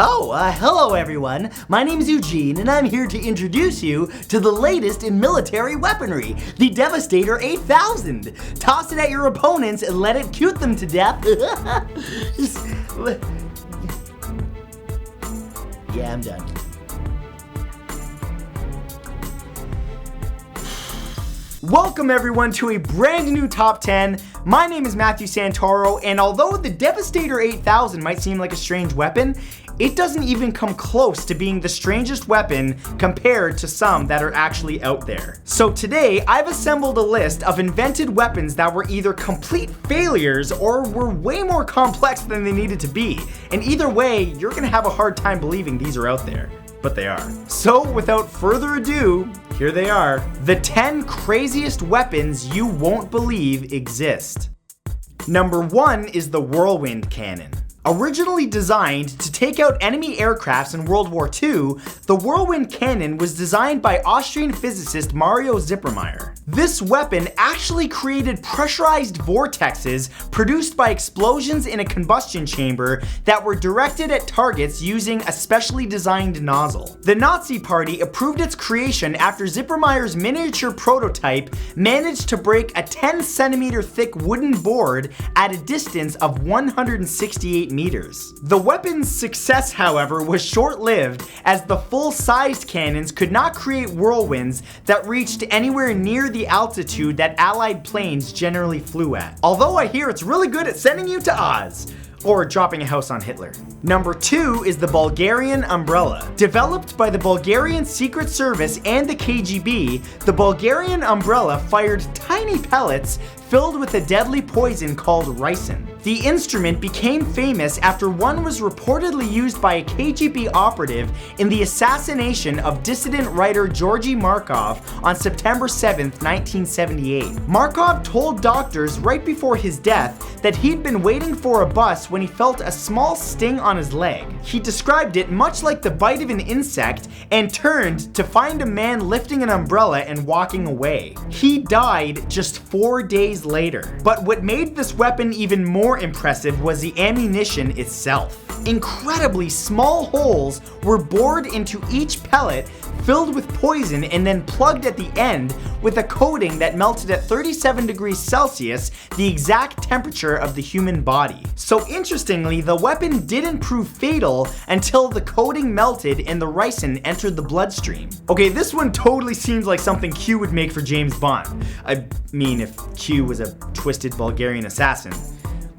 Hello everyone. My name is Eugene and I'm here to introduce you to the latest in military weaponry, the Devastator 8000. Toss it at your opponents and let it cute them to death. Yeah, I'm done. Welcome everyone to a brand new top 10. My name is Matthew Santoro, and although the Devastator 8000 might seem like a strange weapon, it doesn't even come close to being the strangest weapon compared to some that are actually out there. So today, I've assembled a list of invented weapons that were either complete failures or were way more complex than they needed to be. And either way, you're gonna have a hard time believing these are out there. But they are. So without further ado, here they are. The 10 craziest weapons you won't believe exist. Number 1 is the Whirlwind Cannon. Originally designed to take out enemy aircrafts in World War II, the Whirlwind Cannon was designed by Austrian physicist Mario Zippermeyer. This weapon actually created pressurized vortexes produced by explosions in a combustion chamber that were directed at targets using a specially designed nozzle. The Nazi Party approved its creation after Zippermeyer's miniature prototype managed to break a 10-centimeter thick wooden board at a distance of 168 meters. The weapon's success, however, was short-lived as the full-sized cannons could not create whirlwinds that reached anywhere near the altitude that Allied planes generally flew at. Although I hear it's really good at sending you to Oz. Or dropping a house on Hitler. Number 2 is the Bulgarian Umbrella. Developed by the Bulgarian Secret Service and the KGB, the Bulgarian Umbrella fired tiny pellets filled with a deadly poison called ricin. The instrument became famous after one was reportedly used by a KGB operative in the assassination of dissident writer Georgy Markov on September 7, 1978. Markov told doctors right before his death that he'd been waiting for a bus when he felt a small sting on his leg. He described it much like the bite of an insect and turned to find a man lifting an umbrella and walking away. He died just 4 days later. But what made this weapon even more impressive was the ammunition itself. Incredibly small holes were bored into each pellet filled with poison and then plugged at the end with a coating that melted at 37 degrees Celsius, the exact temperature of the human body. So interestingly, the weapon didn't prove fatal until the coating melted and the ricin entered the bloodstream. Okay, this one totally seems like something Q would make for James Bond. I mean, if Q was a twisted Bulgarian assassin.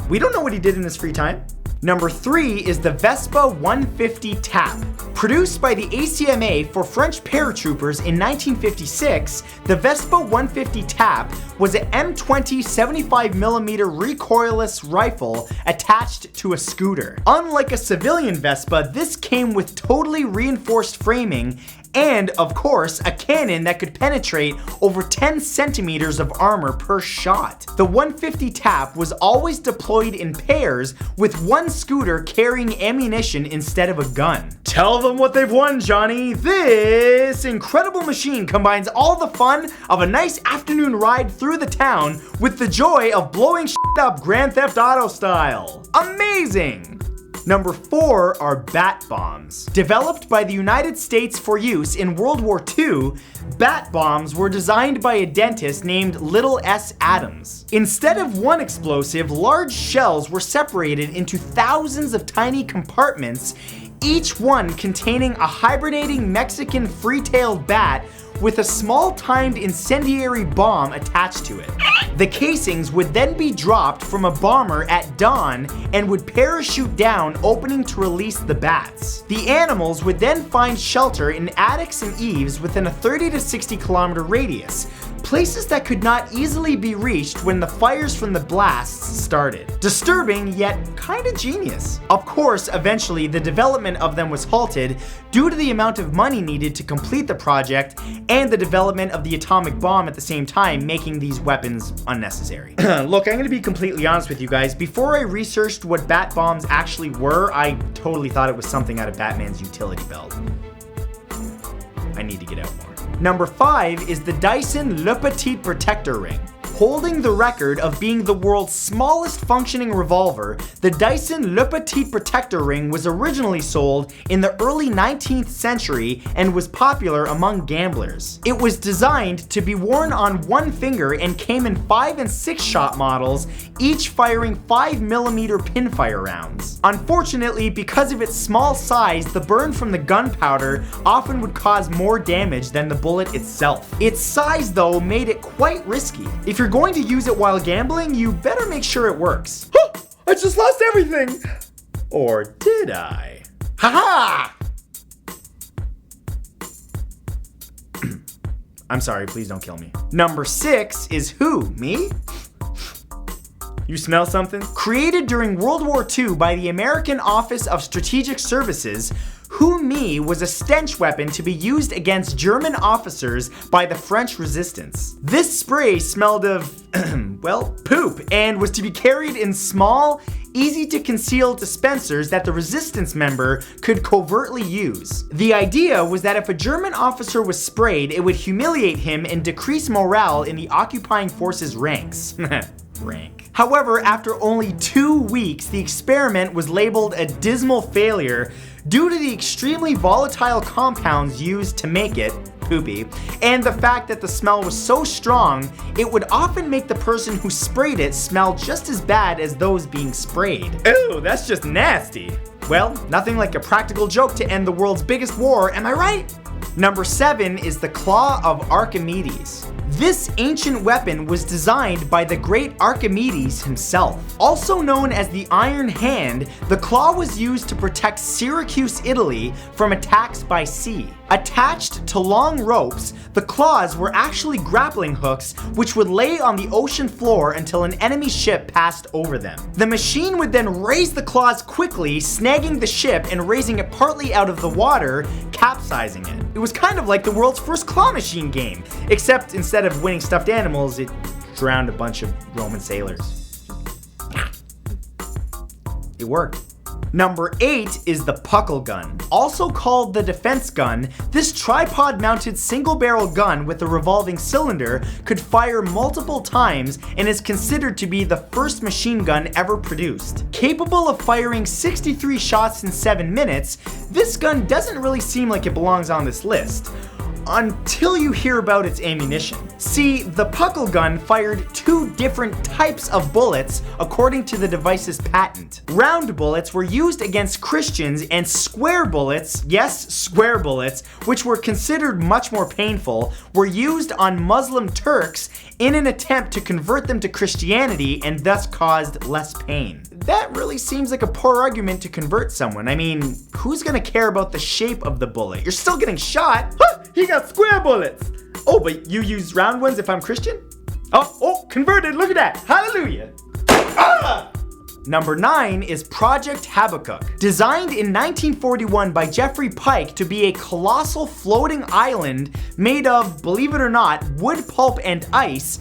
We don't know what he did in his free time. Number 3 is the Vespa 150 TAP. Produced by the ACMA for French paratroopers in 1956, the Vespa 150 TAP was an M20 75mm recoilless rifle attached to a scooter. Unlike a civilian Vespa, this came with totally reinforced framing and, of course, a cannon that could penetrate over 10 centimeters of armor per shot. The 150 TAP was always deployed in pairs, with one scooter carrying ammunition instead of a gun. Tell them what they've won, Johnny! This incredible machine combines all the fun of a nice afternoon ride through the town with the joy of blowing shit up Grand Theft Auto style. Amazing! Number 4 are bat bombs. Developed by the United States for use in World War II, bat bombs were designed by a dentist named Little S. Adams. Instead of one explosive, large shells were separated into thousands of tiny compartments, each one containing a hibernating Mexican free-tailed bat with a small timed incendiary bomb attached to it. The casings would then be dropped from a bomber at dawn and would parachute down, opening to release the bats. The animals would then find shelter in attics and eaves within a 30 to 60 kilometer radius, places that could not easily be reached when the fires from the blasts started. Disturbing, yet kinda genius. Of course, eventually the development of them was halted due to the amount of money needed to complete the project and the development of the atomic bomb at the same time, making these weapons unnecessary. Look, I'm gonna be completely honest with you guys. Before I researched what bat bombs actually were, I totally thought it was something out of Batman's utility belt. I need to get out more. Number 5 is the Dyson La Petite protector ring. holding the record of being the world's smallest functioning revolver, the Dyson La Petite protector ring was originally sold in the early 19th century and was popular among gamblers. It was designed to be worn on one finger and came in 5 and 6 shot models, each firing 5mm pinfire rounds. Unfortunately, because of its small size, the burn from the gunpowder often would cause more damage than the bullet itself. Its size, though, made it quite risky. If you're going to use it while gambling, you better make sure it works. I just lost everything! Or did I? Haha! I'm sorry, please don't kill me. Number 6 is who? Me? You smell something? Created during World War II by the American Office of Strategic Services, Who Me was a stench weapon to be used against German officers by the French resistance. This spray smelled of, well, poop, and was to be carried in small, easy to conceal dispensers that the resistance member could covertly use. The idea was that if a German officer was sprayed, it would humiliate him and decrease morale in the occupying forces' ranks. Rank. However, after only 2 weeks, the experiment was labeled a dismal failure due to the extremely volatile compounds used to make it, poopy, and the fact that the smell was so strong, it would often make the person who sprayed it smell just as bad as those being sprayed. Ew, that's just nasty. Well, nothing like a practical joke to end the world's biggest war, am I right? Number 7 is the Claw of Archimedes. This ancient weapon was designed by the great Archimedes himself. Also known as the Iron Hand, the claw was used to protect Syracuse, Italy from attacks by sea. Attached to long ropes, the claws were actually grappling hooks which would lay on the ocean floor until an enemy ship passed over them. The machine would then raise the claws quickly, snagging the ship and raising it partly out of the water, capsizing it. It was kind of like the world's first claw machine game, except instead of winning stuffed animals, it drowned a bunch of Roman sailors. It worked. Number 8 is the Puckle Gun. Also called the defense gun, this tripod-mounted single-barrel gun with a revolving cylinder could fire multiple times and is considered to be the first machine gun ever produced. Capable of firing 63 shots in 7 minutes, this gun doesn't really seem like it belongs on this list. Until you hear about its ammunition. See, the Puckle Gun fired 2 different types of bullets according to the device's patent. Round bullets were used against Christians, and square bullets, yes, square bullets, which were considered much more painful, were used on Muslim Turks in an attempt to convert them to Christianity and thus caused less pain. That really seems like a poor argument to convert someone. I mean, who's gonna care about the shape of the bullet? You're still getting shot. Huh, he got square bullets. Oh, but you use round ones if I'm Christian? Oh, converted, look at that, hallelujah. Ah! Number 9 is Project Habakkuk. Designed in 1941 by Jeffrey Pike to be a colossal floating island made of, believe it or not, wood pulp and ice,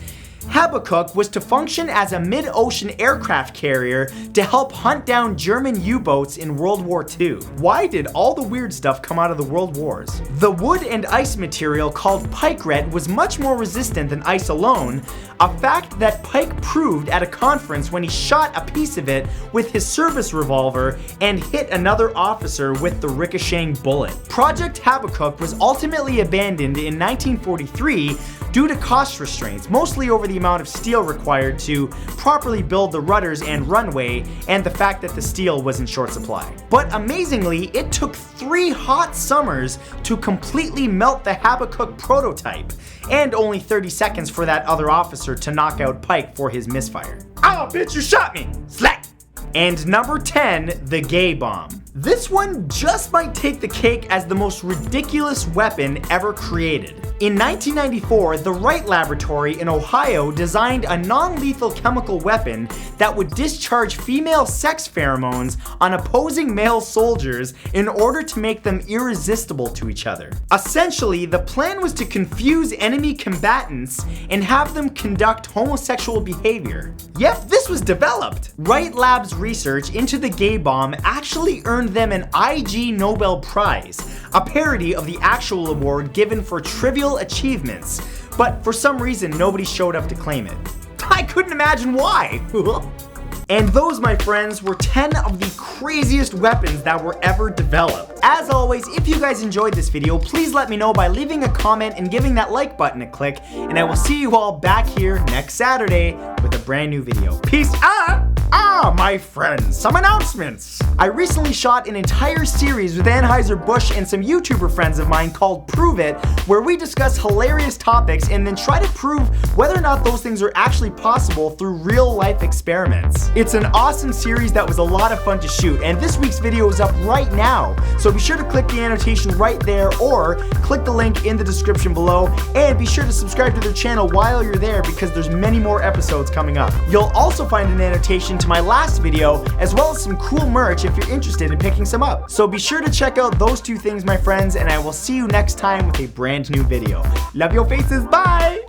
Habakkuk was to function as a mid-ocean aircraft carrier to help hunt down German U-boats in World War II. Why did all the weird stuff come out of the World Wars? The wood and ice material called pikelet was much more resistant than ice alone, a fact that Pike proved at a conference when he shot a piece of it with his service revolver and hit another officer with the ricocheting bullet. Project Habakkuk was ultimately abandoned in 1943 due to cost restraints, mostly over the amount of steel required to properly build the rudders and runway, and the fact that the steel was in short supply. But amazingly, it took 3 hot summers to completely melt the Habakkuk prototype, and only 30 seconds for that other officer to knock out Pike for his misfire. Oh, bitch, you shot me! Slack! And number 10, the gay bomb. This one just might take the cake as the most ridiculous weapon ever created. In 1994, the Wright Laboratory in Ohio designed a non-lethal chemical weapon that would discharge female sex pheromones on opposing male soldiers in order to make them irresistible to each other. Essentially, the plan was to confuse enemy combatants and have them conduct homosexual behavior. Yep, this was developed. Wright Lab's research into the gay bomb actually earned them an IG Nobel Prize, a parody of the actual award given for trivial achievements, but for some reason nobody showed up to claim it. I couldn't imagine why. And those, my friends, were 10 of the craziest weapons that were ever developed. As always, if you guys enjoyed this video, please let me know by leaving a comment and giving that like button a click, and I will see you all back here next Saturday with a brand new video. Peace out! My friends, some announcements. I recently shot an entire series with Anheuser-Busch and some YouTuber friends of mine called Prove It, where we discuss hilarious topics and then try to prove whether or not those things are actually possible through real life experiments. It's an awesome series that was a lot of fun to shoot, and this week's video is up right now, so be sure to click the annotation right there or click the link in the description below, and be sure to subscribe to their channel while you're there because there's many more episodes coming up. You'll also find an annotation to my last video, as well as some cool merch if you're interested in picking some up. So be sure to check out those two things, my friends, and I will see you next time with a brand new video. Love your faces, bye!